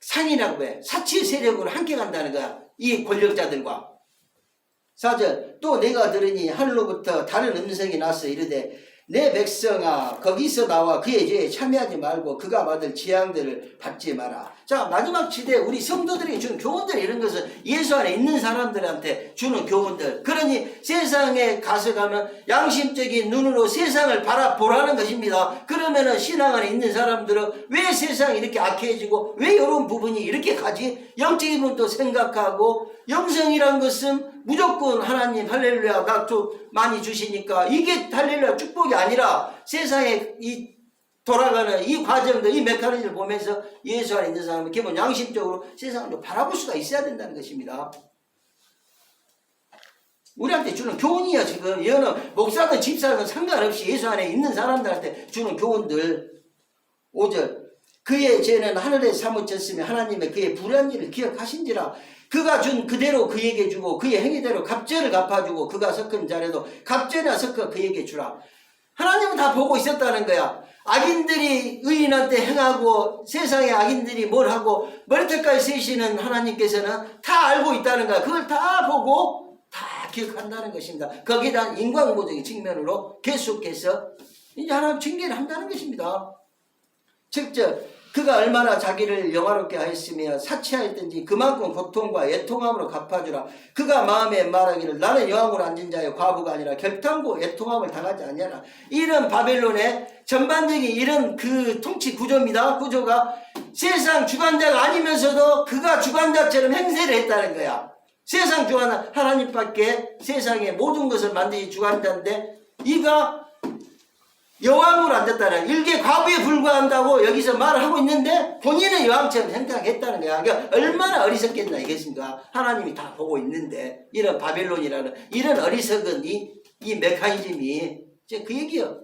상이라고 해. 사치의 세력으로 함께 간다는 거야. 이 권력자들과. 4절 또 내가 들으니 하늘로부터 다른 음성이 나서 이르되 내 백성아 거기서 나와 그의 죄에 참여하지 말고 그가 받을 재앙들을 받지 마라. 자, 마지막 시대 우리 성도들에게 주는 교훈들, 이런 것은 예수 안에 있는 사람들한테 주는 교훈들. 그러니 세상에 가서 가면 양심적인 눈으로 세상을 바라보라는 것입니다. 그러면은 신앙 안에 있는 사람들은 왜 세상이 이렇게 악해지고 왜 이런 부분이 이렇게 가지? 영적인 부분도 생각하고, 영성이란 것은 무조건 하나님 할렐루야 나 좀 많이 주시니까 이게 할렐루야 축복이 아니라, 세상에 이 돌아가는 이 과정들, 이 메커니즘을 보면서 예수 안에 있는 사람은 기본 양심적으로 세상을 좀 바라볼 수가 있어야 된다는 것입니다. 우리한테 주는 교훈이야. 지금 이거는 목사든 집사든 상관없이 예수 안에 있는 사람들한테 주는 교훈들. 5절, 그의 죄는 하늘에 사무쳤으며 하나님의 그의 불의한 일을 기억하신지라. 그가 준 그대로 그에게 주고 그의 행위대로 갑절을 갚아주고 그가 섞은 자라도 갑절이나 섞어 그에게 주라. 하나님은 다 보고 있었다는 거야. 악인들이 의인한테 행하고 세상의 악인들이 뭘 하고 머리털까지 세시는 하나님께서는 다 알고 있다는 거야. 그걸 다 보고 다 기억한다는 것입니다. 거기에 대한 인과응보적인 측면으로 계속해서 이제 하나님 징계를 한다는 것입니다. 7절, 그가 얼마나 자기를 영화롭게 하였으며 사치하였든지 그만큼 고통과 애통함으로 갚아주라. 그가 마음에 말하기를 나는 영왕으로 앉은 자의 과부가 아니라 결탄고 애통함을 당하지 아니하라. 이런 바벨론의 전반적인 이런 그 통치 구조입니다. 구조가 세상 주관자가 아니면서도 그가 주관자처럼 행세를 했다는 거야. 세상 주관자 하나님밖에 세상의 모든 것을 만드신 주관자인데 이가 여왕으로 앉았다는, 일개 과부에 불과한다고 여기서 말을 하고 있는데 본인은 여왕처럼 생각했다는 거야. 그러니까 얼마나 어리석겠나 이것인가. 하나님이 다 보고 있는데 이런 바벨론이라는 이런 어리석은 이 메커니즘이 이제 그 얘기요.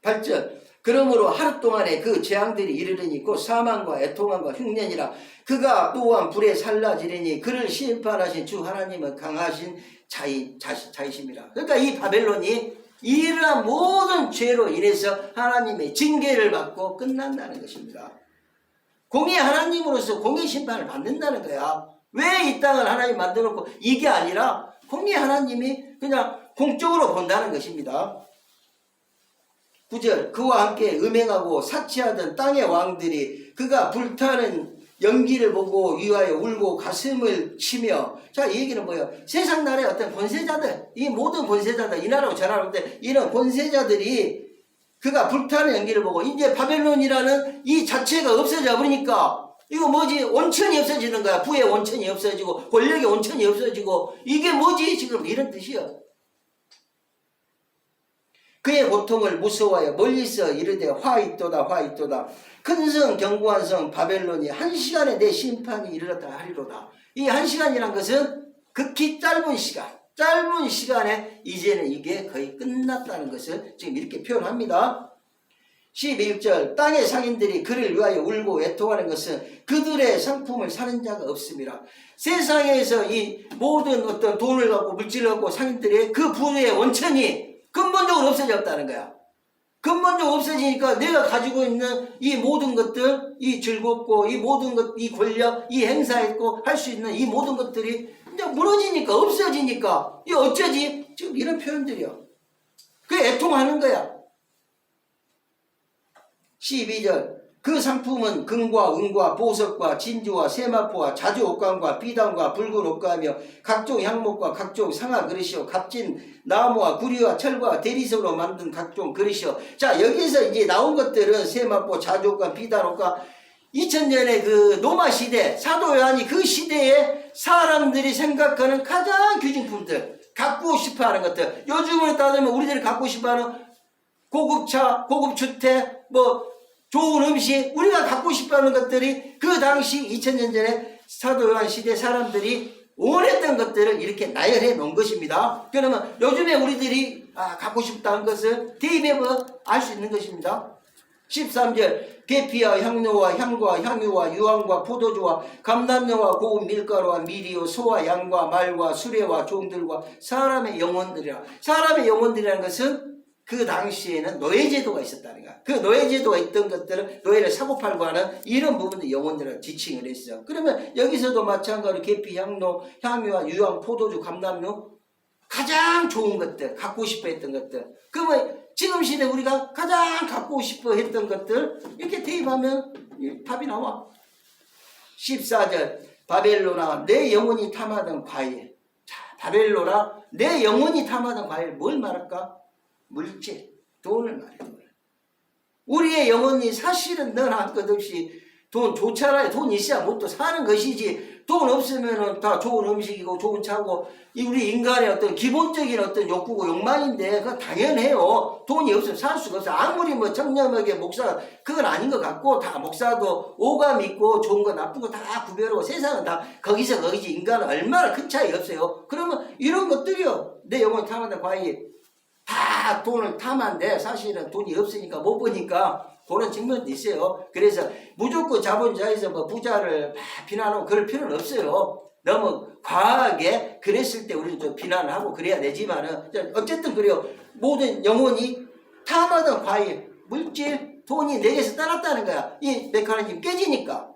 8절, 그러므로 하루 동안에 그 재앙들이 이르르니 곧 사망과 애통함과 흉년이라. 그가 또한 불에 살라지리니 그를 심판하신 주 하나님은 강하신 자이심이라. 그러니까 이 바벨론이 이러한 모든 죄로 인해서 하나님의 징계를 받고 끝난다는 것입니다. 공의 하나님으로서 공의 심판을 받는다는 거야. 왜 이 땅을 하나님 만들어놓고 이게 아니라 공의 하나님이 그냥 공적으로 본다는 것입니다. 9절, 그와 함께 음행하고 사치하던 땅의 왕들이 그가 불타는 연기를 보고 위하여 울고 가슴을 치며. 자, 이 얘기는 뭐예요? 세상 나라의 어떤 권세자들, 이 모든 권세자들, 이 나라로 저 나라로 때 이런 권세자들이 그가 불타는 연기를 보고, 이제 바벨론이라는 이 자체가 없어져 버리니까 이거 뭐지? 온천이 없어지는 거야. 부의 온천이 없어지고 권력의 온천이 없어지고 이게 뭐지? 지금 이런 뜻이요. 그의 고통을 무서워하여 멀리서 이르되 화 있도다 화 있도다. 큰 성 견고한 성 바벨론이 한 시간에 내 심판이 이르렀다 하리로다. 이 한 시간이란 것은 극히 짧은 시간에 이제는 이게 거의 끝났다는 것을 지금 이렇게 표현합니다. 11절, 땅의 상인들이 그를 위하여 울고 애통하는 것은 그들의 상품을 사는 자가 없음이라. 세상에서 이 모든 어떤 돈을 갖고 물질을 갖고 상인들의 그 부의 원천이 근본적으로 없어졌다는 거야. 근본적으로 없어지니까 내가 가지고 있는 이 모든 것들, 이 즐겁고 이 모든 것, 이 권력, 이 행사했고 할 수 있는 이 모든 것들이 이제 무너지니까, 없어지니까 이 어쩌지? 지금 이런 표현들이요. 그게 애통하는 거야. 12절, 그 상품은 금과 은과 보석과 진주와 세마포와 자주 옷감과 비단과 붉은 옷감이며 각종 향목과 각종 상아 그릇이요 값진 나무와 구리와 철과 대리석으로 만든 각종 그릇이요. 자, 여기서 이제 나온 것들은 세마포, 자주 옷감, 비단 옷감, 2000년의 그 로마 시대, 사도 요한이 그 시대에 사람들이 생각하는 가장 귀중품들, 갖고 싶어하는 것들, 요즘으로 따지면 우리들이 갖고 싶어하는 고급차, 고급주택, 뭐 좋은 음식, 우리가 갖고 싶어하는 것들이 그 당시 2000년 전에 사도 요한 시대 사람들이 원했던 것들을 이렇게 나열해 놓은 것입니다. 그러면 요즘에 우리들이 갖고 싶다는 것을 대입해서 알 수 있는 것입니다. 13절, 계피와 향료와 향과 향유와 유황과 포도주와 감람료와 고운 밀가루와 미리요 소와 양과 말과 수레와 종들과 사람의 영혼들이라. 사람의 영혼들이라는 것은 그 당시에는 노예제도가 있었다는 거야. 그 노예제도가 있던 것들은 노예를 사고팔고 하는 이런 부분들 영혼들을 지칭을 했어요. 그러면 여기서도 마찬가지로 계피, 향료, 향유와 유황, 포도주, 감람료, 가장 좋은 것들, 갖고 싶어 했던 것들. 그러면 지금 시대 우리가 가장 갖고 싶어 했던 것들 이렇게 대입하면 답이 나와. 14절 바벨로나 내 영혼이 탐하던 과일. 자, 바벨로나 내 영혼이 탐하던 과일 뭘 말할까? 물질, 돈을 말해요. 우리의 영혼이 사실은 넌 한 것 없이 돈 좋잖아요. 돈 있어야 못 또 사는 것이지. 돈 없으면은 다 좋은 음식이고 좋은 차고 우리 인간의 어떤 기본적인 어떤 욕구고 욕망인데 그건 당연해요. 돈이 없으면 살 수가 없어. 아무리 뭐 청렴하게 목사 그건 아닌 것 같고 다 목사도 오감 있고 좋은 거 나쁜 거 다 구별하고 세상은 다 거기서 거기지. 인간은 얼마나 큰 차이 없어요. 그러면 이런 것들이요. 내 영혼이 탐하는 과일 다 돈을 탐한데 사실은 돈이 없으니까 못 보니까 그런 측면도 있어요. 그래서 무조건 자본주의에서 뭐 부자를 막 비난하고 그럴 필요는 없어요. 너무 과하게 그랬을 때 우리는 좀 비난을 하고 그래야 되지만은 어쨌든 그래요. 모든 영혼이 탐하던 과일, 물질, 돈이 내게서 떠났다는 거야. 이 메커니즘 깨지니까.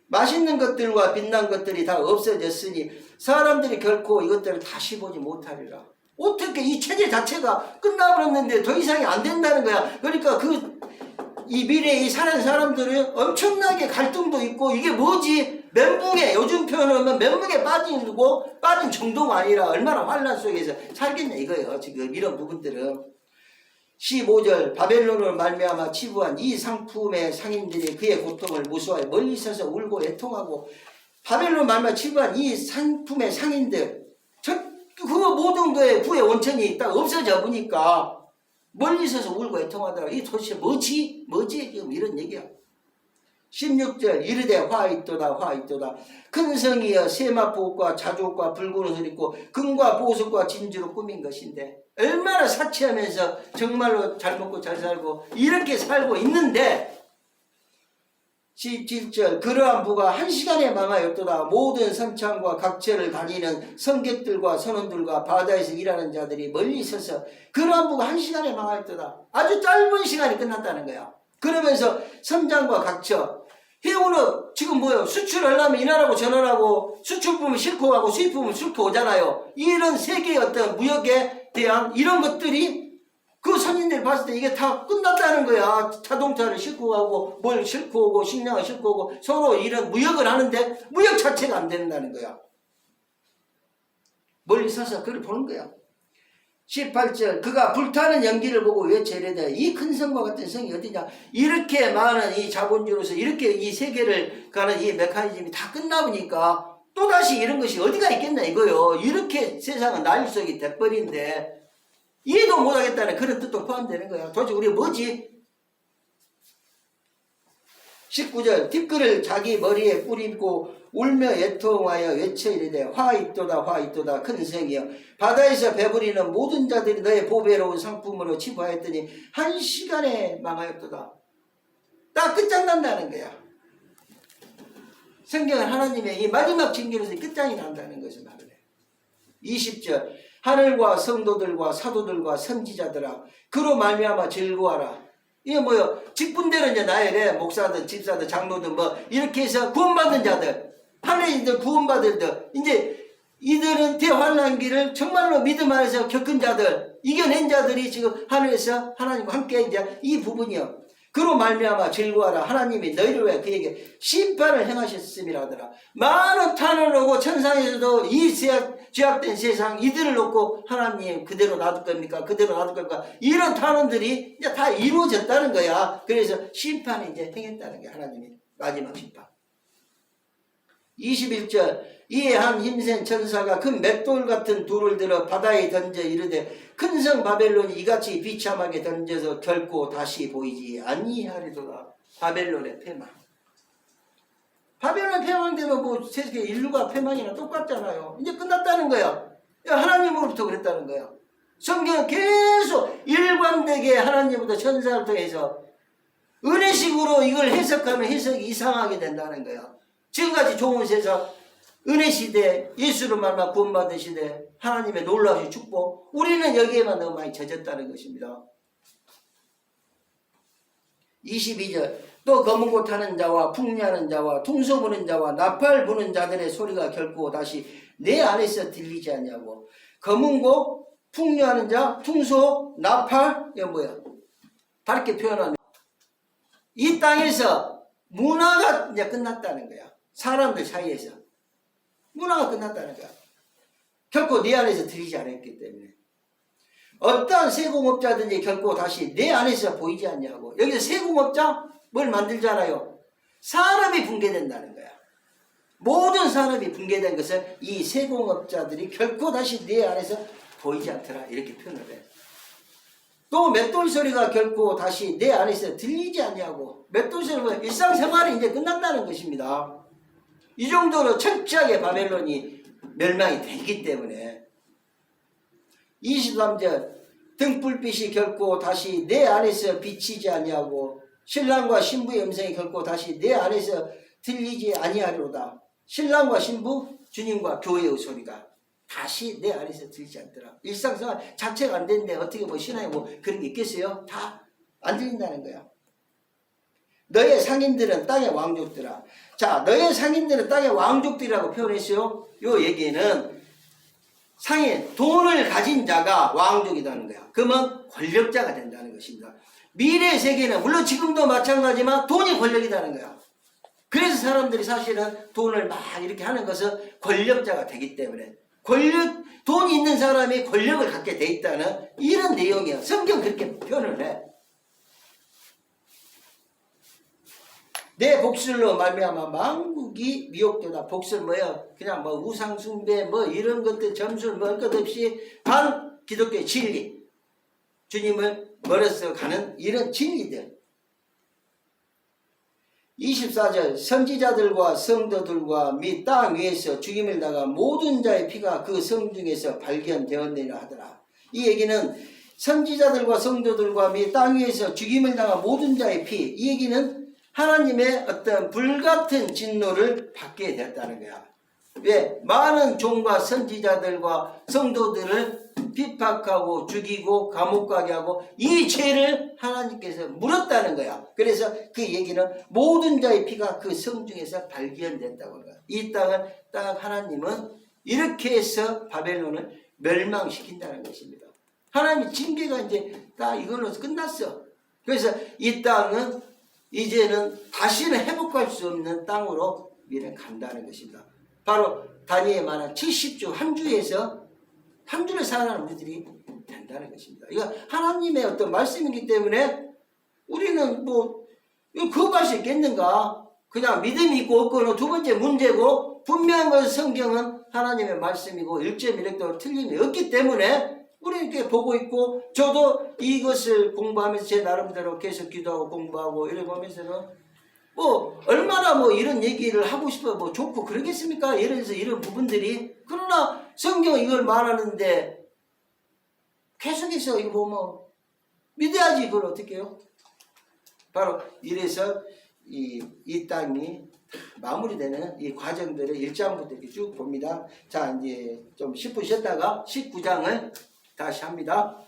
맛있는 것들과 빛난 것들이 다 없어졌으니 사람들이 결코 이것들을 다시 보지 못하리라. 어떻게 이 체제 자체가 끝나버렸는데 더 이상이 안 된다는 거야. 그러니까 이 미래에 사는 사람들은 엄청나게 갈등도 있고 이게 뭐지? 멘붕에 요즘 표현하면 멘붕에 빠진 정도가 아니라 얼마나 환란 속에서 살겠냐 이거예요. 지금 이런 부분들은 15절 바벨론을 말미암아 치부한 이 상품의 상인들이 그의 고통을 무수하여 멀리 서서 울고 애통하고 바벨론 말미암아 치부한 이 상품의 상인들 그 모든 거에 부의 원천이 딱 없어져 보니까 멀리 서서 울고 애통하더라. 이 도대체 뭐지? 지금 이런 얘기야. 16절 이르되 화 있도다 큰 성이여 세마포옷과 자주옷과 붉은 옷을 입고 금과 보석과 진주로 꾸민 것인데 얼마나 사치하면서 정말로 잘 먹고 잘 살고 이렇게 살고 있는데 17절 그러한 부가 한 시간에 망하였도다. 모든 선창과 각처를 다니는 성객들과 선원들과 바다에서 일하는 자들이 멀리 서서 그러한 부가 한 시간에 망하였도다. 아주 짧은 시간이 끝났다는 거야. 그러면서 선장과 각처 해운은 지금 뭐예요? 수출하려면 이 나라고 저 나라고 수출품은 싣고 가고 수입품은 싣고 오잖아요. 이런 세계의 어떤 무역에 대한 이런 것들이 그 선인들이 봤을 때 이게 다 끝났다는 거야. 자동차를 싣고 가고 뭘 싣고 오고 식량을 싣고 오고 서로 이런 무역을 하는데 무역 자체가 안 된다는 거야. 멀리 서서 그걸 보는 거야. 18절 그가 불타는 연기를 보고 외치되 이 큰 성과 같은 성이 어디냐. 이렇게 많은 이 자본주의로서 이렇게 이 세계를 가는 이 메커니즘이 다 끝나보니까 또다시 이런 것이 어디가 있겠나 이거요. 이렇게 세상은 난립속이 돼버린데 이해도 못하겠다는 그런 뜻도 포함되는 거야. 도대체 우리 뭐지? 19절 티끌을 자기 머리에 뿌리고 울며 애통하여 외쳐 이르되 화 있도다 큰 성이여 바다에서 배부리는 모든 자들이 너의 보배로운 상품으로 치부하였더니 한 시간에 망하였도다. 딱 끝장난다는 거야. 성경은 하나님의 이 마지막 징계로서 끝장이 난다는 것을 말을 해. 20절 하늘과 성도들과 사도들과 선지자들아 그로 말미암아 즐거워하라. 이게 뭐요? 직분대로 이제 나열해. 목사든 집사든 장로든 뭐 이렇게 해서 구원받은 자들 하늘에 있는 구원받은 이제 이들은 대환란기를 정말로 믿음 안에서 겪은 자들 이겨낸 자들이 지금 하늘에서 하나님과 함께 이제 이 부분이요. 그로 말미암아 즐거워하라. 하나님이 너희를 위해 그에게 심판을 행하셨음이라 하더라. 많은 탄을 오고 천상에서도 이 죄악된 세상 이들을 놓고 하나님 그대로 놔둘 겁니까? 그대로 놔둘 겁니까? 이런 탄원들이 이제 다 이루어졌다는 거야. 그래서 심판이 이제 행했다는 게 하나님의 마지막 심판. 21절 이에 한 힘센 천사가 큰 맷돌 같은 돌을 들어 바다에 던져 이르되 큰 성 바벨론이 이같이 비참하게 던져서 결코 다시 보이지 아니하리도다. 바벨론의 패망. 바벨론 패망되면 뭐 세계 인류가 패망이나 똑같잖아요. 이제 끝났다는 거야. 하나님으로부터 그랬다는 거야. 성경은 계속 일관되게 하나님부터 천사를 통해서 은혜식으로 이걸 해석하면 해석이 이상하게 된다는 거야. 지금까지 좋은 세상 은혜 시대 예수를 만나 구원받은 시대 하나님의 놀라우신 축복 우리는 여기에만 너무 많이 젖었다는 것입니다. 22절 또 검은 곳 타는 자와 풍류하는 자와 퉁소 부는 자와 나팔 부는 자들의 소리가 결코 다시 내 안에서 들리지 않냐고. 검은 곳 풍류하는 자 퉁소 나팔 이거 뭐야? 다르게 표현하면 이 땅에서 문화가 이제 끝났다는 거야. 사람들 사이에서 문화가 끝났다는 거야. 결코 내 안에서 들리지 않았기 때문에. 어떠한 세공업자든지 결코 다시 내 안에서 보이지 않냐고. 여기서 세공업자 뭘 만들잖아요. 산업이 붕괴된다는 거야. 모든 산업이 붕괴된 것을 이 세공업자들이 결코 다시 내 안에서 보이지 않더라. 이렇게 표현을 해. 또 맷돌 소리가 결코 다시 내 안에서 들리지 않냐고. 맷돌 소리는 일상생활이 이제 끝난다는 것입니다. 이 정도로 철저하게 바벨론이 멸망이 되기 때문에 23절 등불빛이 결코 다시 내 안에서 비치지 아니하고 신랑과 신부의 음성이 결코 다시 내 안에서 들리지 아니하리로다. 신랑과 신부 주님과 교회의 소리가 다시 내 안에서 들리지 않더라. 일상생활 자체가 안 되는데 어떻게 뭐 신앙에 뭐 그런 게 있겠어요? 다 안 들린다는 거야. 너의 상인들은 땅의 왕족들아. 자, 너의 상인들은 땅의 왕족들이라고 표현했어요. 요 얘기는 상인, 돈을 가진 자가 왕족이라는 거야. 그러면 권력자가 된다는 것입니다. 미래의 세계는 물론 지금도 마찬가지지만 돈이 권력이라는 거야. 그래서 사람들이 사실은 돈을 막 이렇게 하는 것은 권력자가 되기 때문에 돈이 있는 사람이 권력을 갖게 돼 있다는 이런 내용이야. 성경 그렇게 표현을 해. 내 복술로 말미암아 만국이 미혹되다. 복술 뭐야? 그냥 뭐 우상 숭배 뭐 이런 것들 점술 뭐 것 없이 반 기독교의 진리, 주님을 멀어서 가는 이런 진리들. 24절 선지자들과 성도들과 및 땅 위에서 죽임을 당한 모든 자의 피가 그 성 중에서 발견되었느니라 하더라. 이 얘기는 선지자들과 성도들과 및 땅 위에서 죽임을 당한 모든 자의 피, 이 얘기는 하나님의 어떤 불같은 진노를 받게 되었다는 거야. 왜? 많은 종과 선지자들과 성도들을 핍박하고 죽이고 감옥 가게 하고 이 죄를 하나님께서 물었다는 거야. 그래서 그 얘기는 모든 자의 피가 그 성 중에서 발견됐다고 하는 거야. 이 땅을 딱 하나님은 이렇게 해서 바벨론을 멸망시킨다는 것입니다. 하나님의 징계가 이제 딱 이걸로 끝났어. 그래서 이 땅은 이제는 다시는 회복할 수 없는 땅으로 미래 간다는 것입니다. 바로 다니엘에 말한 70주 한 주에서 한 주를 살아가는 우리들이 된다는 것입니다. 이거 하나님의 어떤 말씀이기 때문에 우리는 뭐 이거 거부할 수 있겠는가? 그냥 믿음이 있고 없고는 두 번째 문제고 분명한 것은 성경은 하나님의 말씀이고 1.1획도 틀림이 없기 때문에 우리는 이렇게 보고 있고 저도 이것을 공부하면서 제 나름대로 계속 기도하고 공부하고 이래 보면서는 뭐 얼마나 뭐 이런 얘기를 하고 싶어 뭐 좋고 그러겠습니까? 예를 들어서 이런 부분들이 그러나 성경은 이걸 말하는데 계속해서 이거 보면 믿어야지 이걸 어떻게 해요? 바로 이래서 이 땅이 마무리되는 이 과정들을 1장부터 이렇게 쭉 봅니다. 자 이제 좀 10분 쉬었다가 19장을 다시 합니다.